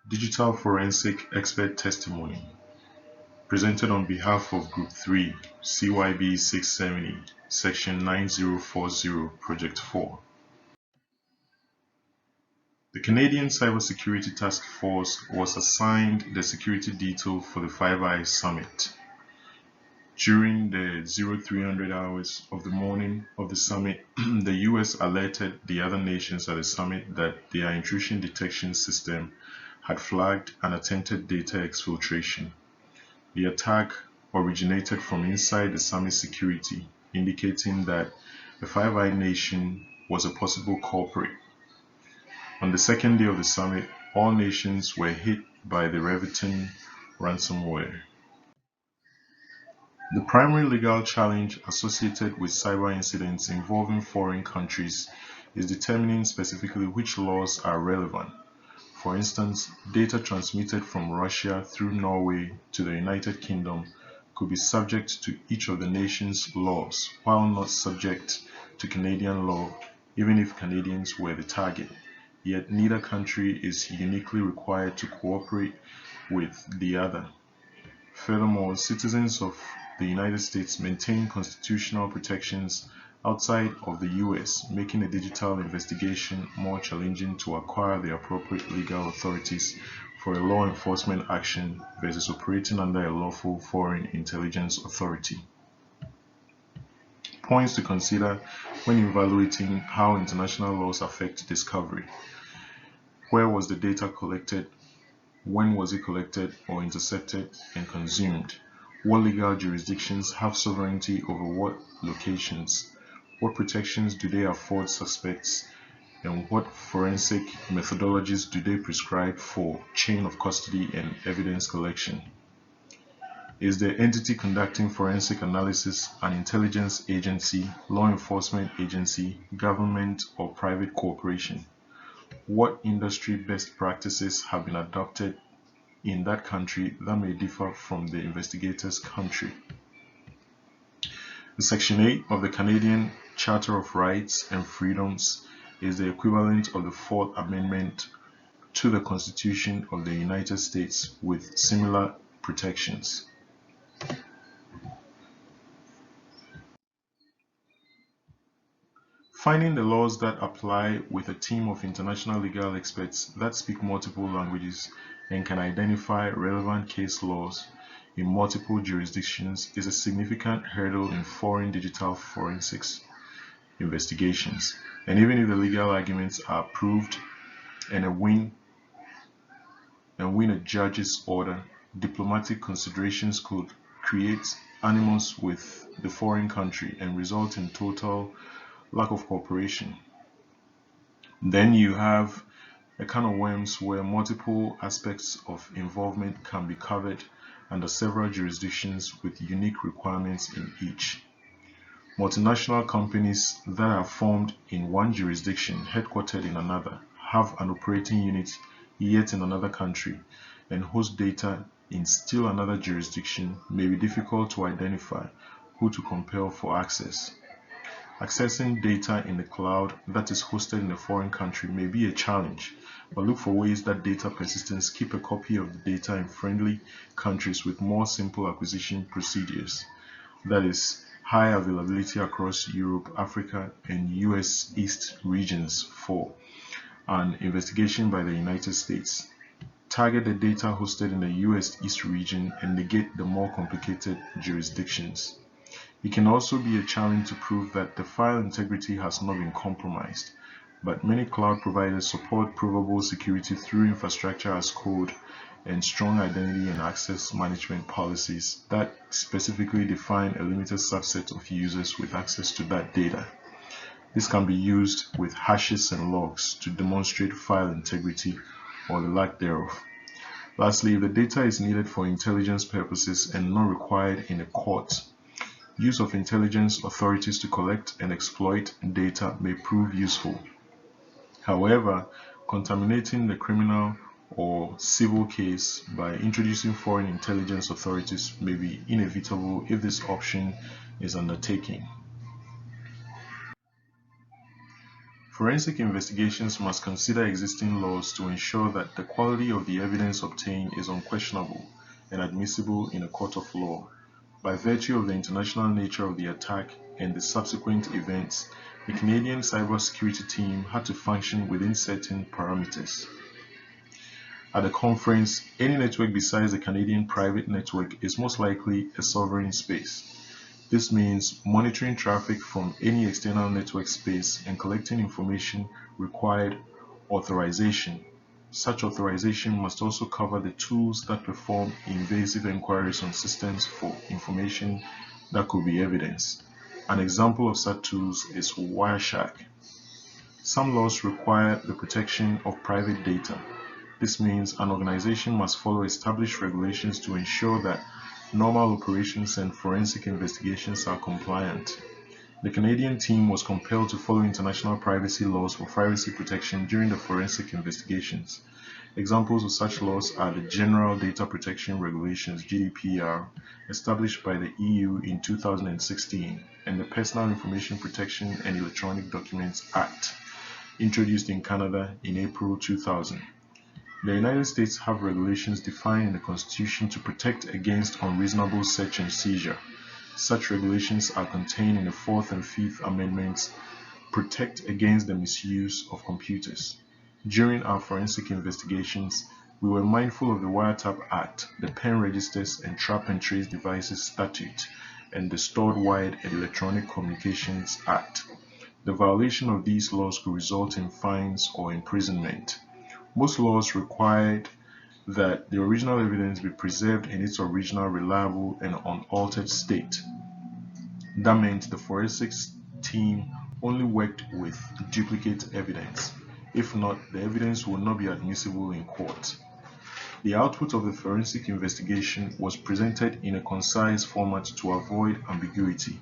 Digital Forensic Expert Testimony, presented on behalf of Group 3, CYB 670, Section 9040, Project 4. The Canadian Cybersecurity Task Force was assigned the security detail for the Five Eyes Summit. During the 0300 hours of the morning of the summit, the US alerted the other nations at the summit that their intrusion detection system had flagged an attempted data exfiltration. The attack originated from inside the summit security, indicating that the Five Eyes nation was a possible culprit. On the second day of the summit, all nations were hit by the Reviton ransomware. The primary legal challenge associated with cyber incidents involving foreign countries is determining specifically which laws are relevant. For instance, data transmitted from Russia through Norway to the United Kingdom could be subject to each of the nation's laws, while not subject to Canadian law, even if Canadians were the target. Yet neither country is uniquely required to cooperate with the other. Furthermore, citizens of the United States maintain constitutional protections outside of the US, making a digital investigation more challenging to acquire the appropriate legal authorities for a law enforcement action versus operating under a lawful foreign intelligence authority. Points to consider when evaluating how international laws affect discovery. Where was the data collected? When was it collected or intercepted and consumed? What legal jurisdictions have sovereignty over what locations? What protections do they afford suspects? And what forensic methodologies do they prescribe for chain of custody and evidence collection? Is the entity conducting forensic analysis an intelligence agency, law enforcement agency, government, or private corporation? What industry best practices have been adopted in that country that may differ from the investigator's country? The Section 8 of the Canadian Charter of Rights and Freedoms is the equivalent of the Fourth Amendment to the Constitution of the United States with similar protections. Finding the laws that apply with a team of international legal experts that speak multiple languages and can identify relevant case laws in multiple jurisdictions is a significant hurdle in foreign digital forensics investigations. And even if the legal arguments are proved and win a judge's order, diplomatic considerations could create animus with the foreign country and result in total lack of cooperation. Then you have a can of worms where multiple aspects of involvement can be covered under several jurisdictions with unique requirements in each. Multinational companies that are formed in one jurisdiction, headquartered in another, have an operating unit yet in another country, and host data in still another jurisdiction may be difficult to identify who to compel for access. Accessing data in the cloud that is hosted in a foreign country may be a challenge, but look for ways that data persistence keep a copy of the data in friendly countries with more simple acquisition procedures. That is, high availability across Europe, Africa, and US East regions for an investigation by the United States. Target the data hosted in the US East region and negate the more complicated jurisdictions. It can also be a challenge to prove that the file integrity has not been compromised, but many cloud providers support provable security through infrastructure as code and strong identity and access management policies that specifically define a limited subset of users with access to that data. This can be used with hashes and logs to demonstrate file integrity or the lack thereof. Lastly, if the data is needed for intelligence purposes and not required in a court, use of intelligence authorities to collect and exploit data may prove useful. However, contaminating the criminal or civil case by introducing foreign intelligence authorities may be inevitable if this option is undertaken. Forensic investigations must consider existing laws to ensure that the quality of the evidence obtained is unquestionable and admissible in a court of law. By virtue of the international nature of the attack and the subsequent events, the Canadian cybersecurity team had to function within certain parameters. At the conference, any network besides the Canadian private network is most likely a sovereign space. This means monitoring traffic from any external network space and collecting information required authorization. Such authorization must also cover the tools that perform invasive inquiries on systems for information that could be evidence. An example of such tools is Wireshark. Some laws require the protection of private data. This means an organization must follow established regulations to ensure that normal operations and forensic investigations are compliant. The Canadian team was compelled to follow international privacy laws for privacy protection during the forensic investigations. Examples of such laws are the General Data Protection Regulations (GDPR) established by the EU in 2016 and the Personal Information Protection and Electronic Documents Act, introduced in Canada in April 2000. The United States have regulations defined in the Constitution to protect against unreasonable search and seizure. Such regulations are contained in the 4th and 5th Amendments, protect against the misuse of computers. During our forensic investigations, we were mindful of the Wiretap Act, the Pen Registers and Trap and Trace Devices Statute, and the Stored Wired and Electronic Communications Act. The violation of these laws could result in fines or imprisonment. Most laws required that the original evidence be preserved in its original, reliable, and unaltered state. That meant the forensics team only worked with duplicate evidence. If not, the evidence would not be admissible in court. The output of the forensic investigation was presented in a concise format to avoid ambiguity.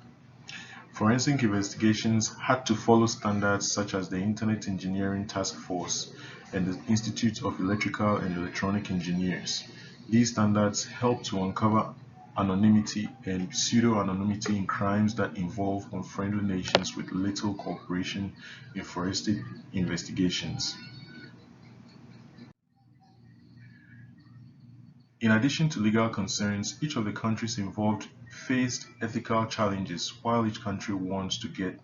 Forensic investigations had to follow standards such as the Internet Engineering Task Force and the Institute of Electrical and Electronic Engineers. These standards help to uncover anonymity and pseudo-anonymity in crimes that involve unfriendly nations with little cooperation in forensic investigations. In addition to legal concerns, each of the countries involved faced ethical challenges while each country wants to get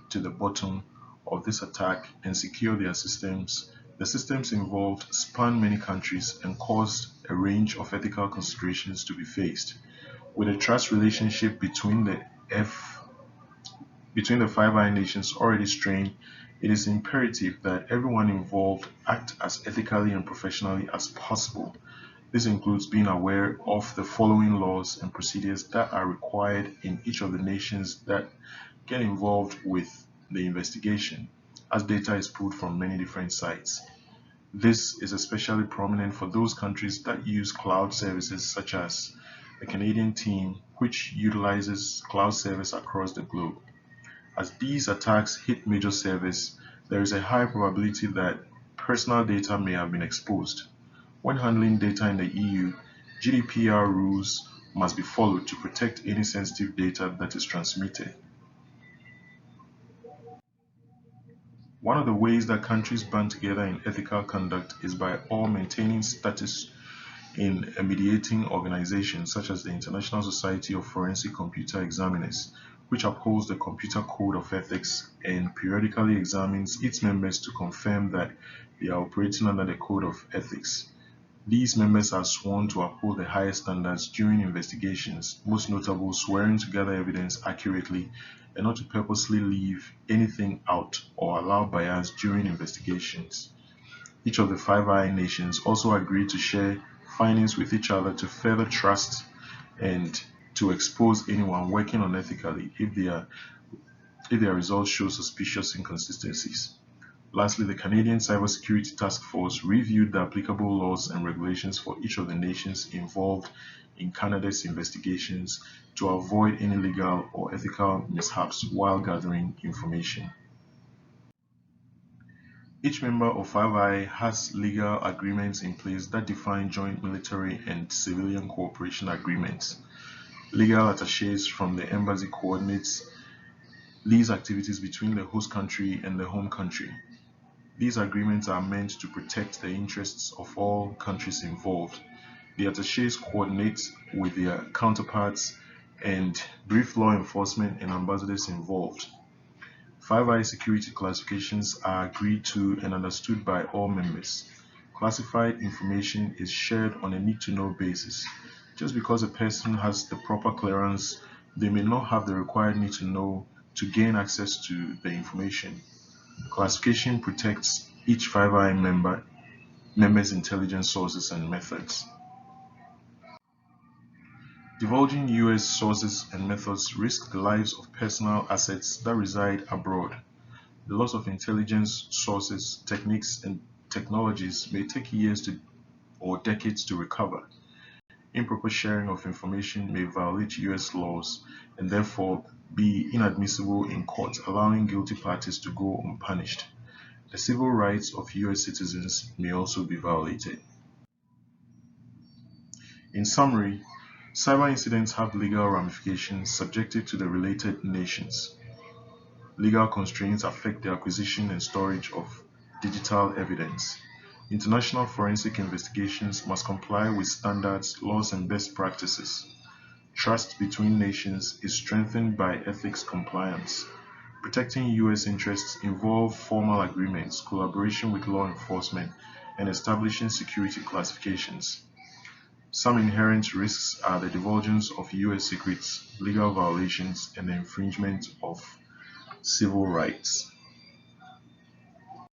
to the bottom of this attack and secure their systems. The systems involved span many countries and caused a range of ethical considerations to be faced. With a trust relationship between the Five Eyes nations already strained, it is imperative that everyone involved act as ethically and professionally as possible. This includes being aware of the following laws and procedures that are required in each of the nations that get involved with the investigation, as data is pulled from many different sites. This is especially prominent for those countries that use cloud services such as the Canadian team, which utilizes cloud service across the globe. As these attacks hit major servers, there is a high probability that personal data may have been exposed. When handling data in the EU, GDPR rules must be followed to protect any sensitive data that is transmitted. One of the ways that countries band together in ethical conduct is by all maintaining status in a mediating organization such as the International Society of Forensic Computer Examiners, which upholds the Computer Code of Ethics and periodically examines its members to confirm that they are operating under the Code of Ethics. These members are sworn to uphold the highest standards during investigations, most notable swearing to gather evidence accurately and not to purposely leave anything out or allow bias during investigations. Each of the Five Eyes nations also agreed to share findings with each other to further trust and to expose anyone working unethically if their results show suspicious inconsistencies. Lastly, the Canadian Cybersecurity Task Force reviewed the applicable laws and regulations for each of the nations involved in Canada's investigations to avoid any legal or ethical mishaps while gathering information. Each member of Five Eyes has legal agreements in place that define joint military and civilian cooperation agreements. Legal attachés from the embassy coordinates lease activities between the host country and the home country. These agreements are meant to protect the interests of all countries involved. The attachés coordinate with their counterparts and brief law enforcement and ambassadors involved. 5I security classifications are agreed to and understood by all members. Classified information is shared on a need-to-know basis. Just because a person has the proper clearance, they may not have the required need-to-know to gain access to the information. Classification protects each 5I member's intelligence sources and methods. Divulging US sources and methods risk the lives of personal assets that reside abroad. The loss of intelligence sources, techniques, and technologies may take years or decades to recover. Improper sharing of information may violate US laws and therefore be inadmissible in court, allowing guilty parties to go unpunished. The civil rights of US citizens may also be violated. In summary, cyber incidents have legal ramifications subjected to the related nations. Legal constraints affect the acquisition and storage of digital evidence. International forensic investigations must comply with standards, laws, and best practices. Trust between nations is strengthened by ethics compliance. Protecting US interests involve formal agreements, collaboration with law enforcement, and establishing security classifications. Some inherent risks are the divulgence of US secrets, legal violations, and the infringement of civil rights.